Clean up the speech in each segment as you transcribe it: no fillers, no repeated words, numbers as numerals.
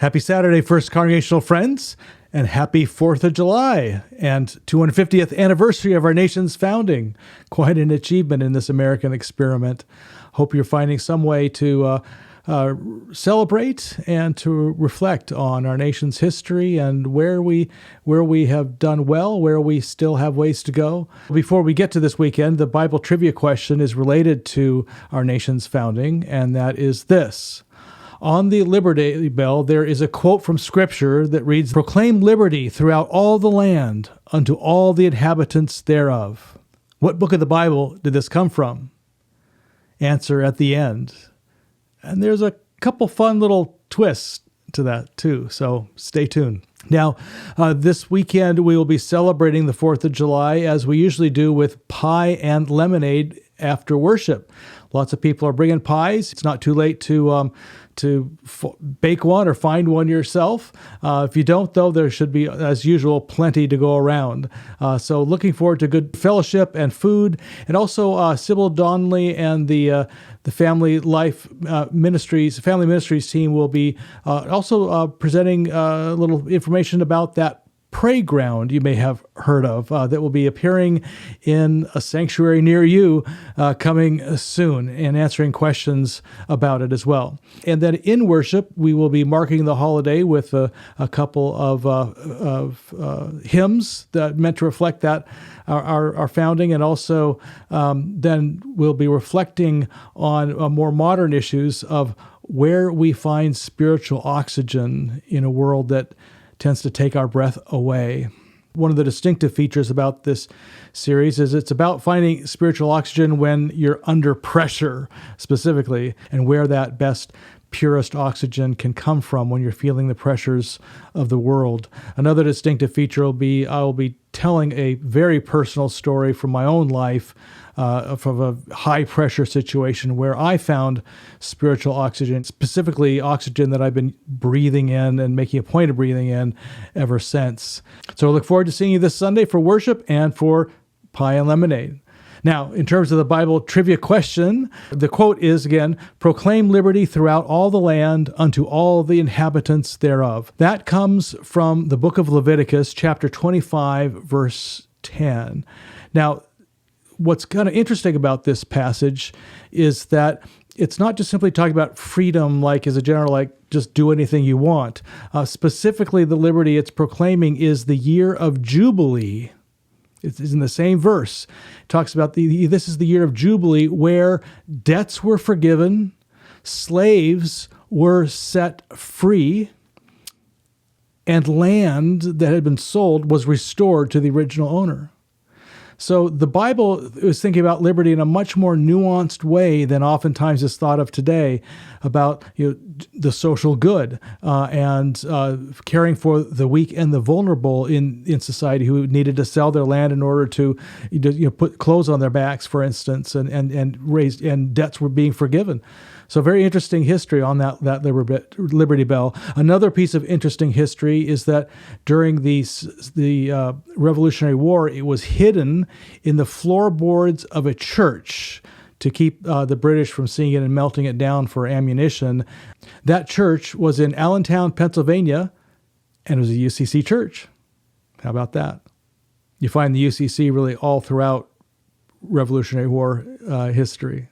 Happy Saturday, First Congregational friends, and happy 4th of July and 250th anniversary of our nation's founding. Quite an achievement in this American experiment. Hope you're finding some way to celebrate and to reflect on our nation's history and where we have done well, where we still have ways to go. Before we get to this weekend, the Bible trivia question is related to our nation's founding, and that is this. On the Liberty Bell, there is a quote from Scripture that reads, "Proclaim liberty throughout all the land unto all the inhabitants thereof." What book of the Bible did this come from? Answer at the end. And there's a couple fun little twists to that too, so stay tuned. Now, this weekend we will be celebrating the 4th of July as we usually do with pie and lemonade after worship. Lots of people are bringing pies. It's not too late to bake one or find one yourself. If you don't, though, there should be, as usual, plenty to go around. So looking forward to good fellowship and food. And also Sybil Donnelly and the Family Ministries team will be also presenting a little information about that Pray Ground you may have heard of that will be appearing in a sanctuary near you coming soon and answering questions about it as well. And then in worship, we will be marking the holiday with a couple of hymns that meant to reflect that our founding, and also then we'll be reflecting on more modern issues of where we find spiritual oxygen in a world that tends to take our breath away. One of the distinctive features about this series is it's about finding spiritual oxygen when you're under pressure, specifically, and where that best, purest oxygen can come from when you're feeling the pressures of the world. Another distinctive feature will be I will be telling a very personal story from my own life, from a high-pressure situation where I found spiritual oxygen, specifically oxygen that I've been breathing in and making a point of breathing in ever since. So I look forward to seeing you this Sunday for worship and for pie and lemonade. Now, in terms of the Bible trivia question, the quote is, again, "Proclaim liberty throughout all the land unto all the inhabitants thereof." That comes from the book of Leviticus, chapter 25, verse 10. Now, what's kind of interesting about this passage is that it's not just simply talking about freedom, like as a general, like just do anything you want. Specifically, the liberty it's proclaiming is the year of Jubilee. It's in the same verse. It talks about this is the year of Jubilee where debts were forgiven, slaves were set free, and land that had been sold was restored to the original owner. So the Bible is thinking about liberty in a much more nuanced way than oftentimes is thought of today, about the social good and caring for the weak and the vulnerable in society who needed to sell their land in order to put clothes on their backs, for instance, and debts were being forgiven. So very interesting history on that Liberty Bell. Another piece of interesting history is that during the Revolutionary War, it was hidden in the floorboards of a church to keep the British from seeing it and melting it down for ammunition. That church was in Allentown, Pennsylvania, and it was a UCC church. How about that? You find the UCC really all throughout Revolutionary War history.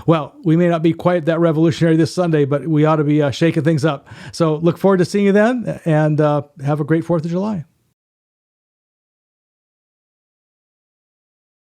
Well, we may not be quite that revolutionary this Sunday, but we ought to be shaking things up. So look forward to seeing you then, and have a great 4th of July.